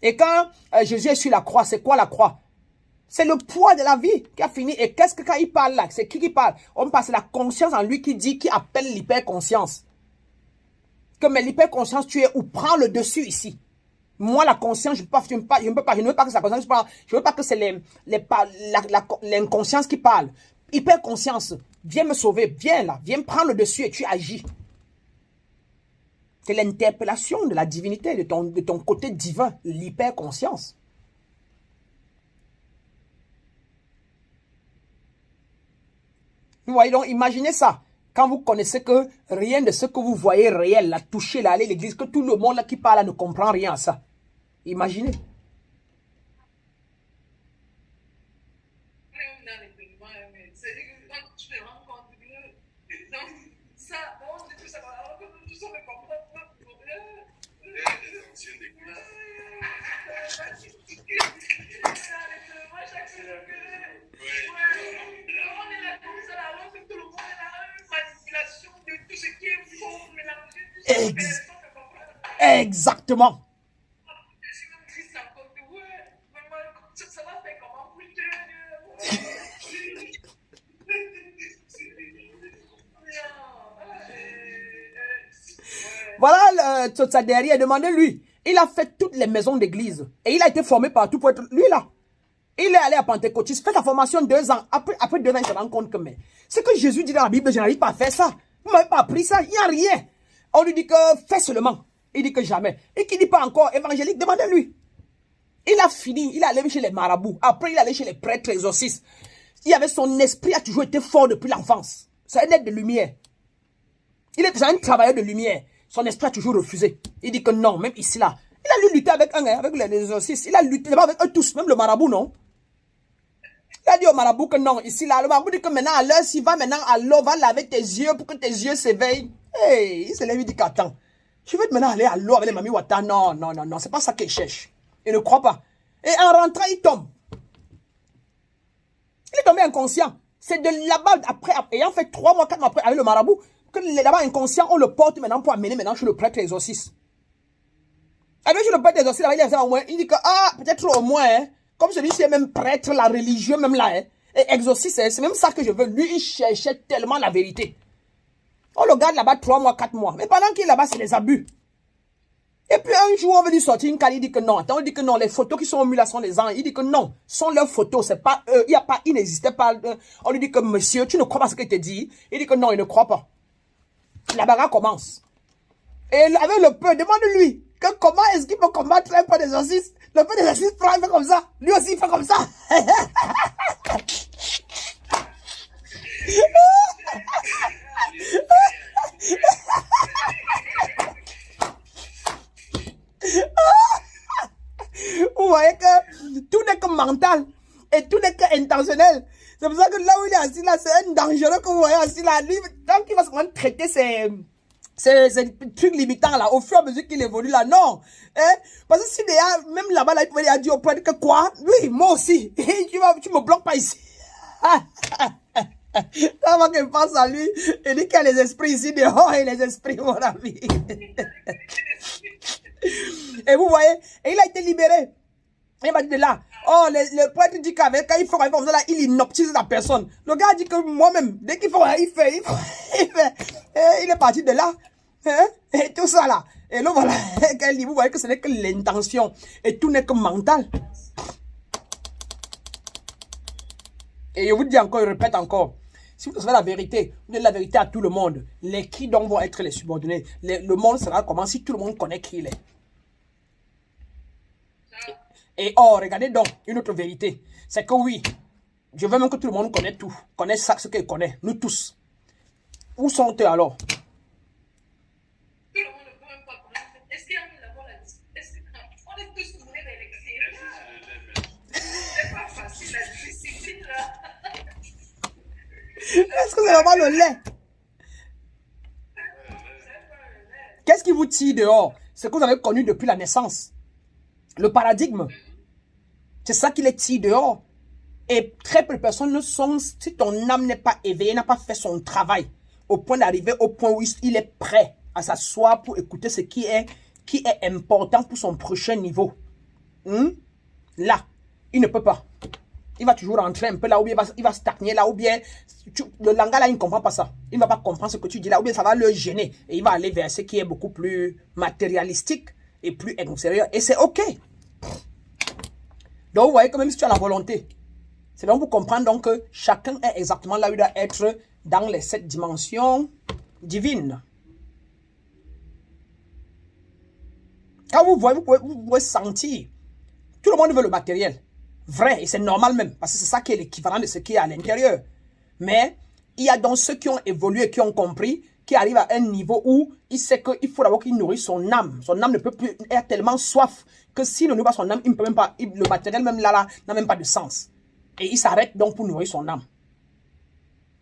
Et quand Jésus est sur la croix, c'est quoi la croix? C'est le poids de la vie qui a fini. Et qu'est-ce que quand il parle là? C'est qui parle? On passe la conscience en lui qui dit, qui appelle l'hyperconscience. Que mais l'hyperconscience, tu es où? Prends le dessus ici. Moi, la conscience, je ne veux pas que sa conscience parle. Je ne veux pas que c'est l'inconscience qui parle. Hyperconscience, viens me sauver, viens là, viens prendre le dessus et tu agis. C'est l'interpellation de la divinité, de ton côté divin, l'hyperconscience. Vous voyez donc, imaginez ça. Quand vous connaissez que rien de ce que vous voyez réel, la toucher, là, aller à l'église, que tout le monde là qui parle là ne comprend rien à ça. Imaginez. Exactement. Voilà Tsotsaderi, demandez-lui. Il a fait toutes les maisons d'église. Et il a été formé partout pour être... Lui là. Il est allé à Pentecôtiste, fait sa formation 2 ans. Après 2 ans, il se rend compte que mais ce que Jésus dit dans la Bible, je n'arrive pas à faire ça. Vous ne m'avez pas appris ça, il n'y a rien. On lui dit que fais seulement. Il dit que jamais. Et qui ne dit pas encore évangélique, demandez-lui. Il a fini, il est allé chez les marabouts. Après, il est allé chez les prêtres exorcistes. Il avait son esprit a toujours été fort depuis l'enfance. C'est un être de lumière. Il est déjà un travailleur de lumière. Son esprit a toujours refusé. Il dit que non, même ici là. Il a lui lutter avec avec les exorcistes. Il a lutté avec eux tous, même le marabout, non? Il a dit au marabout que non, ici là. Le marabout dit que maintenant, à l'heure, s'il va maintenant à l'eau, va laver tes yeux pour que tes yeux s'éveillent. Hey, il se lève, il dit qu'attends. Je vais maintenant aller à l'eau avec les mamies Wata. Non, non, non, non, c'est pas ça qu'il cherche. Il ne croit pas. Et en rentrant, il tombe. Il est tombé inconscient. C'est de là-bas, après, ayant fait 3 mois, 4 mois après, avec le marabout, que là-bas inconscient, on le porte maintenant pour amener maintenant chez le prêtre exorciste. Avec chez le prêtre exorciste, il dit que, peut-être au moins, hein, comme celui-ci est même prêtre, la religieux, même là, hein, et exorciste, hein, c'est même ça que je veux. Lui, il cherchait tellement la vérité. On le garde là-bas 3 mois, 4 mois. Mais pendant qu'il est là-bas, c'est des abus. Et puis un jour, on veut lui sortir une carte, il dit que non. Attends, on dit que non, les photos qui sont mises là sont des anges. Il dit que non, sont leurs photos, c'est pas eux. Il n'existait pas. On lui dit que monsieur, tu ne crois pas ce qu'il te dit. Il dit que non, il ne croit pas. La bagarre commence. Et avec le peu, demande-lui que comment est-ce qu'il peut combattre un peu d'exorcisme. Le peu d'exorcisme prend, il fait comme ça. Lui aussi, il fait comme ça. Vous voyez que tout n'est que mental et tout n'est que intentionnel. C'est pour ça que là où il est assis là, c'est un dangereux que vous voyez assis là. Lui, tant qu'il va se traiter ces trucs limitants là, au fur et à mesure qu'il évolue là, non. Hein? Parce que si déjà, même là-bas, là, il pouvait dire au prêtre que quoi? Oui, moi aussi. tu me bloques pas ici. Avant qu'il pense à lui, il dit qu'il y a les esprits ici dehors et les esprits, mon ami. Et vous voyez, et il a été libéré. Il m'a dit de là, oh, le prêtre dit qu'avec, quand il faut comme ça, là, il inoptise la personne. Le gars dit que moi-même, dès qu'il faut, il fait. Et il est parti de là. Hein? Et tout ça là. Et là, voilà, vous voyez que ce n'est que l'intention. Et tout n'est que mental. Et je vous dis encore, je répète encore. Si vous savez la vérité, vous dites la vérité à tout le monde. Les qui donc vont être les subordonnés. Le monde sera comment si tout le monde connaît qui il est. Et oh, regardez donc, une autre vérité. C'est que oui, je veux même que tout le monde connaisse tout. Connaisse ça, ce qu'il connaît. Nous tous. Où sont-ils alors? Tout le monde ne peut même pas connaître. Est-ce qu'il y a d'abord la discipline? On est tous tournés vers l'extérieur. C'est pas facile la discipline là. Est-ce que c'est vraiment le lait? Qu'est-ce qui vous tire dehors? Ce que vous avez connu depuis la naissance. Le paradigme. C'est ça qui les tire dehors. Et très peu de personnes ne sont, si ton âme n'est pas éveillée, n'a pas fait son travail, au point d'arriver au point où il est prêt à s'asseoir pour écouter ce qui est important pour son prochain niveau. Là, il ne peut pas. Il va toujours rentrer un peu là, ou bien il va stagner là, ou bien le langage là, il ne comprend pas ça. Il ne va pas comprendre ce que tu dis là, ou bien ça va le gêner. Et il va aller vers ce qui est beaucoup plus matérialistique et plus extérieur. Et c'est OK. Donc, vous voyez que même si tu as la volonté, c'est donc pour comprendre donc que chacun est exactement là où il doit être dans les 7 dimensions divines. Quand vous voyez, vous pouvez sentir. Tout le monde veut le matériel. Vrai, et c'est normal même, parce que c'est ça qui est l'équivalent de ce qui est à l'intérieur. Mais il y a donc ceux qui ont évolué, qui ont compris, qui arrivent à un niveau où il sait qu'il faut d'abord qu'il nourrisse son âme. Son âme ne peut plus être tellement soif que s'il ne nourrit pas son âme, il ne peut même pas, le matériel même là n'a même pas de sens. Et il s'arrête donc pour nourrir son âme.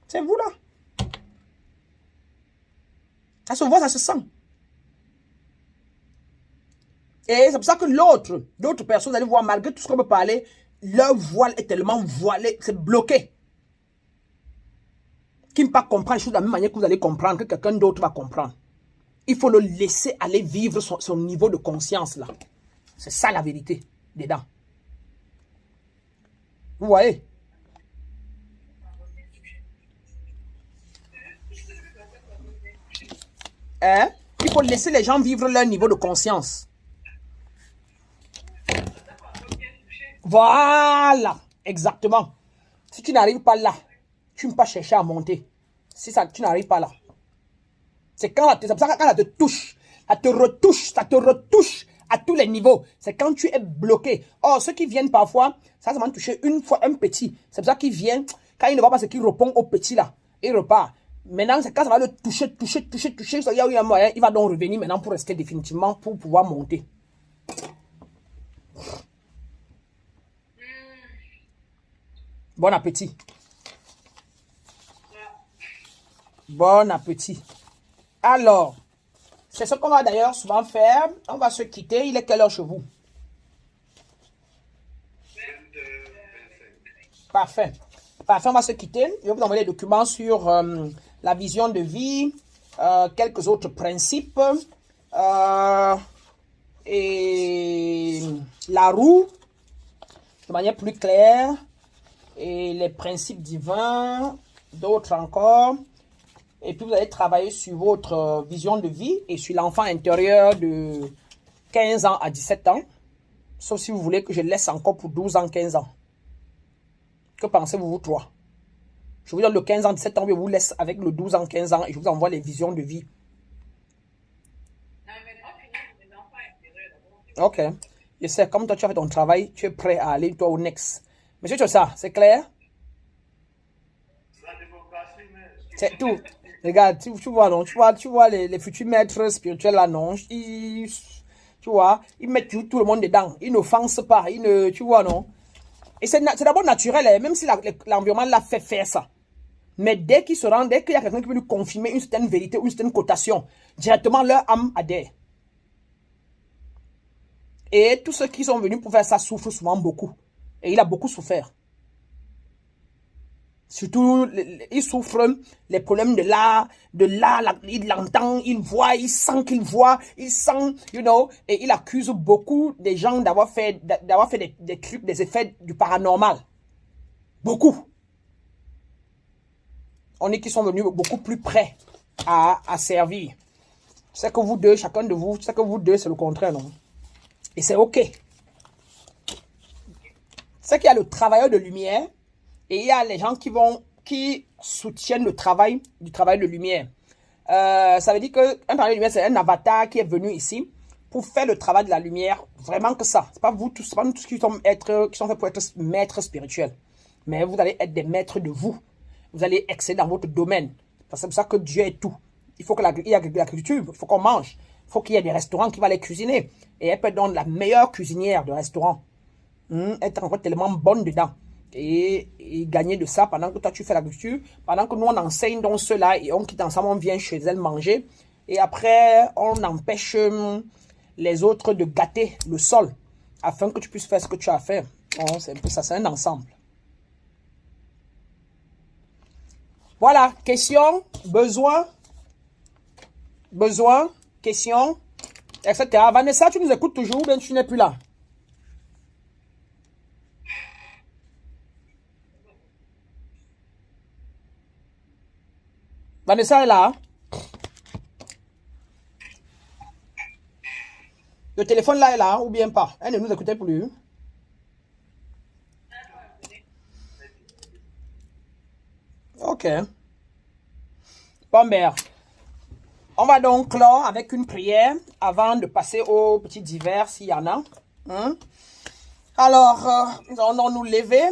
C'est vous là. Ça se voit, ça se sent. Et c'est pour ça que d'autres personnes, vous allez voir, malgré tout ce qu'on peut parler, leur voile est tellement voilé, c'est bloqué. Qui ne peut pas comprendre les choses de la même manière que vous allez comprendre, que quelqu'un d'autre va comprendre. Il faut le laisser aller vivre son niveau de conscience là. C'est ça la vérité dedans. Vous voyez? Hein? Il faut laisser les gens vivre leur niveau de conscience. Voilà, exactement. Si tu n'arrives pas là, tu ne peux pas chercher à monter. Si ça, tu n'arrives pas là. C'est quand ça te touche, ça te retouche à tous les niveaux. C'est quand tu es bloqué. Or, ceux qui viennent parfois, ça m'a touché une fois un petit. C'est pour ça qu'il vient, quand il ne voit pas ce qu'il répond au petit là, il repart. Maintenant, c'est quand ça va le toucher. Il va donc revenir maintenant pour rester définitivement, pour pouvoir monter. Bon appétit. Bon appétit. Alors, c'est ce qu'on va d'ailleurs souvent faire. On va se quitter. Il est quelle heure chez vous? 22h25. Parfait. Parfait, on va se quitter. Je vais vous envoyer les documents sur la vision de vie, quelques autres principes, et la roue, de manière plus claire, et les principes divins, d'autres encore. Et puis vous allez travailler sur votre vision de vie et sur l'enfant intérieur de 15 ans à 17 ans. Sauf si vous voulez que je laisse encore pour 12 ans, 15 ans. Que pensez-vous, vous trois? Je vous donne le 15 ans, 17 ans, je vous laisse avec le 12 ans, 15 ans et je vous envoie les visions de vie. Ok. Je sais, comme toi tu as fait ton travail, tu es prêt à aller toi au next. Monsieur Chosa, c'est clair? C'est tout. Regarde, tu vois, non? Tu vois les futurs maîtres spirituels là, non? Tu vois, ils mettent tout le monde dedans. Ils n'offensent pas. Tu vois, non? Et c'est d'abord naturel, hein, même si l'environnement l'a fait faire ça. Mais dès qu'il y a quelqu'un qui veut lui confirmer une certaine vérité ou une certaine cotation, directement leur âme adhère. Et tous ceux qui sont venus pour faire ça souffrent souvent beaucoup. Et il a beaucoup souffert. Surtout, il souffre les problèmes de là, il l'entend, il voit, il sent qu'il voit, il sent, et il accuse beaucoup des gens d'avoir fait des trucs, des effets du paranormal. Beaucoup. On est qui sont venus beaucoup plus près à servir. C'est que vous deux, chacun de vous, c'est que vous deux, c'est le contraire, non? Et c'est OK. C'est qu'il y a le travailleur de lumière et il y a les gens qui soutiennent le travail de lumière. Ça veut dire qu'un travailleur de lumière, c'est un avatar qui est venu ici pour faire le travail de la lumière. Vraiment que ça. C'est pas vous tous, c'est pas nous tous qui sont faits pour être maîtres spirituels. Mais vous allez être des maîtres de vous. Vous allez exceller dans votre domaine. C'est pour ça que Dieu est tout. Il faut qu'il y ait de l'agriculture, il faut qu'on mange. Il faut qu'il y ait des restaurants qui vont les cuisiner. Et elle peut être donc la meilleure cuisinière de restaurant. Être encore tellement bonne dedans. Et gagner de ça pendant que toi tu fais l'agriculture. Pendant que nous on enseigne donc cela et on quitte ensemble, on vient chez elle manger. Et après on empêche les autres de gâter le sol. Afin que tu puisses faire ce que tu as à faire. Bon, c'est un peu ça, c'est un ensemble. Voilà, question, besoin, question, etc. Vanessa, tu nous écoutes toujours ou bien tu n'es plus là? Vanessa est là. Le téléphone là est là ou bien pas? Elle ne nous écoutait plus. Ok. Bon, ben, on va donc clore avec une prière avant de passer aux petits divers s'il y en a. Alors, nous allons nous lever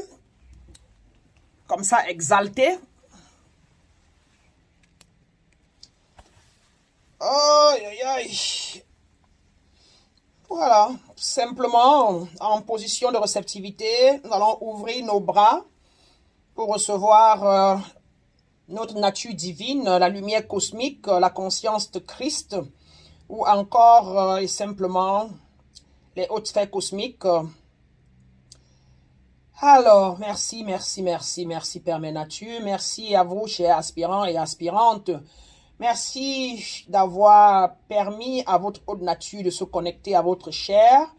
comme ça, exaltés. Aïe, aïe, aïe. Voilà, simplement en position de réceptivité, nous allons ouvrir nos bras pour recevoir notre nature divine, la lumière cosmique, la conscience de Christ, ou encore et simplement les hautes sphères cosmiques. Alors, merci, merci, merci, merci Père Mère Nature, merci à vous chers aspirants et aspirantes, merci d'avoir permis à votre haute nature de se connecter à votre chair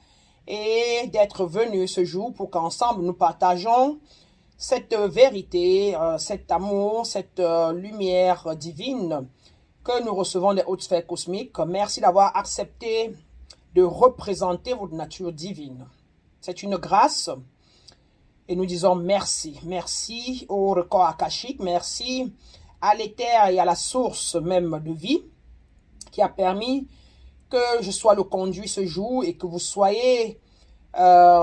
et d'être venu ce jour pour qu'ensemble nous partageons cette vérité, cet amour, cette lumière divine que nous recevons des hautes sphères cosmiques. Merci d'avoir accepté de représenter votre nature divine. C'est une grâce et nous disons merci. Merci au record akashique, merci à l'éther et à la source même de vie qui a permis que je sois le conduit ce jour et que vous soyez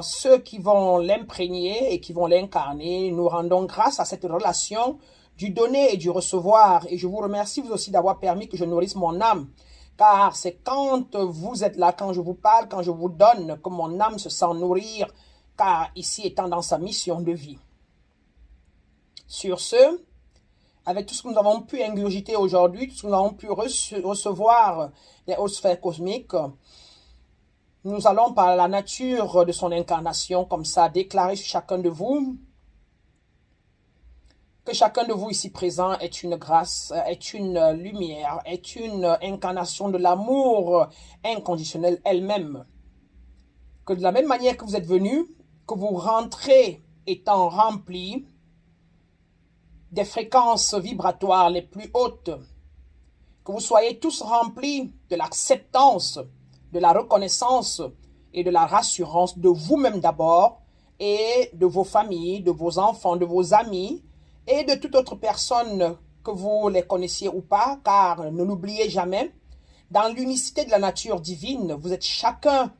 ceux qui vont l'imprégner et qui vont l'incarner. Nous rendons grâce à cette relation du donner et du recevoir. Et je vous remercie vous aussi d'avoir permis que je nourrisse mon âme. Car c'est quand vous êtes là, quand je vous parle, quand je vous donne, que mon âme se sent nourrir. Car ici étant dans sa mission de vie. Sur ce, avec tout ce que nous avons pu ingurgiter aujourd'hui, tout ce que nous avons pu recevoir des hautes sphères cosmiques, nous allons par la nature de son incarnation, comme ça, déclarer sur chacun de vous que chacun de vous ici présent est une grâce, est une lumière, est une incarnation de l'amour inconditionnel elle-même. Que de la même manière que vous êtes venus, que vous rentrez étant remplis des fréquences vibratoires les plus hautes, que vous soyez tous remplis de l'acceptance, de la reconnaissance et de la rassurance de vous-même d'abord et de vos familles, de vos enfants, de vos amis et de toute autre personne que vous les connaissiez ou pas, car ne l'oubliez jamais, dans l'unicité de la nature divine, vous êtes chacun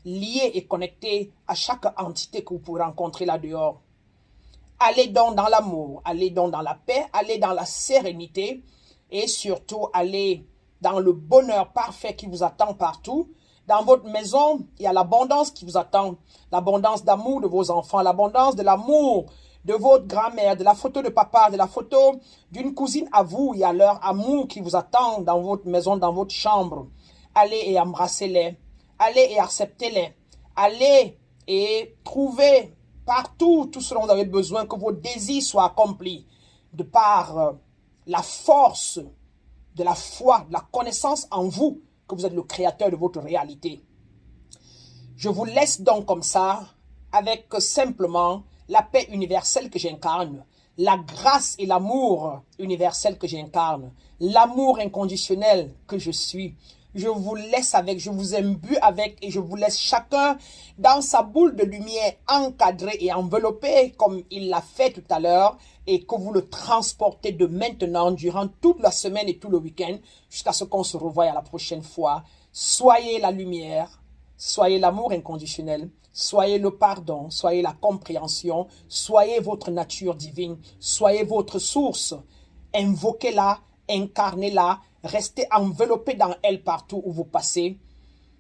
lié et connecté à chaque entité que vous pouvez rencontrer là dehors. Allez donc dans l'amour, allez donc dans la paix, allez dans la sérénité et surtout allez dans le bonheur parfait qui vous attend partout. Dans votre maison, il y a l'abondance qui vous attend, l'abondance d'amour de vos enfants, l'abondance de l'amour de votre grand-mère, de la photo de papa, de la photo d'une cousine à vous. Il y a leur amour qui vous attend dans votre maison, dans votre chambre. Allez et embrassez-les, allez et acceptez-les, allez et trouvez partout tout ce dont vous avez besoin, que vos désirs soient accomplis de par la force de la foi, de la connaissance en vous, que vous êtes le créateur de votre réalité. Je vous laisse donc comme ça, avec simplement la paix universelle que j'incarne, la grâce et l'amour universel que j'incarne, l'amour inconditionnel que je suis. Je vous laisse avec, je vous imbue avec et je vous laisse chacun dans sa boule de lumière encadrée et enveloppée comme il l'a fait tout à l'heure et que vous le transportez de maintenant durant toute la semaine et tout le week-end jusqu'à ce qu'on se revoie à la prochaine fois. Soyez la lumière, soyez l'amour inconditionnel, soyez le pardon, soyez la compréhension, soyez votre nature divine, soyez votre source. Invoquez-la, incarnez-la, restez enveloppé dans elle partout où vous passez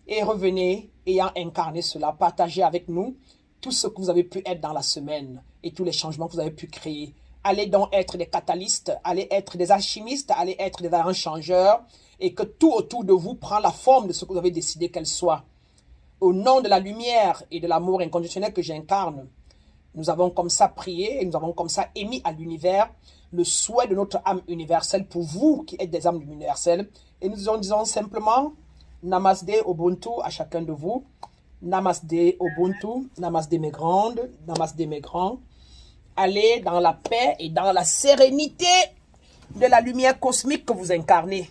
et revenez ayant incarné cela. Partagez avec nous tout ce que vous avez pu être dans la semaine et tous les changements que vous avez pu créer. Allez donc être des catalystes, allez être des alchimistes, allez être des arrangeurs et que tout autour de vous prend la forme de ce que vous avez décidé qu'elle soit. Au nom de la lumière et de l'amour inconditionnel que j'incarne, nous avons comme ça prié et nous avons comme ça émis à l'univers le souhait de notre âme universelle pour vous qui êtes des âmes universelles. Et nous disons simplement Namasté Ubuntu à chacun de vous. Namasté Ubuntu, Namasté mes grandes, Namasté mes grands. Allez dans la paix et dans la sérénité de la lumière cosmique que vous incarnez.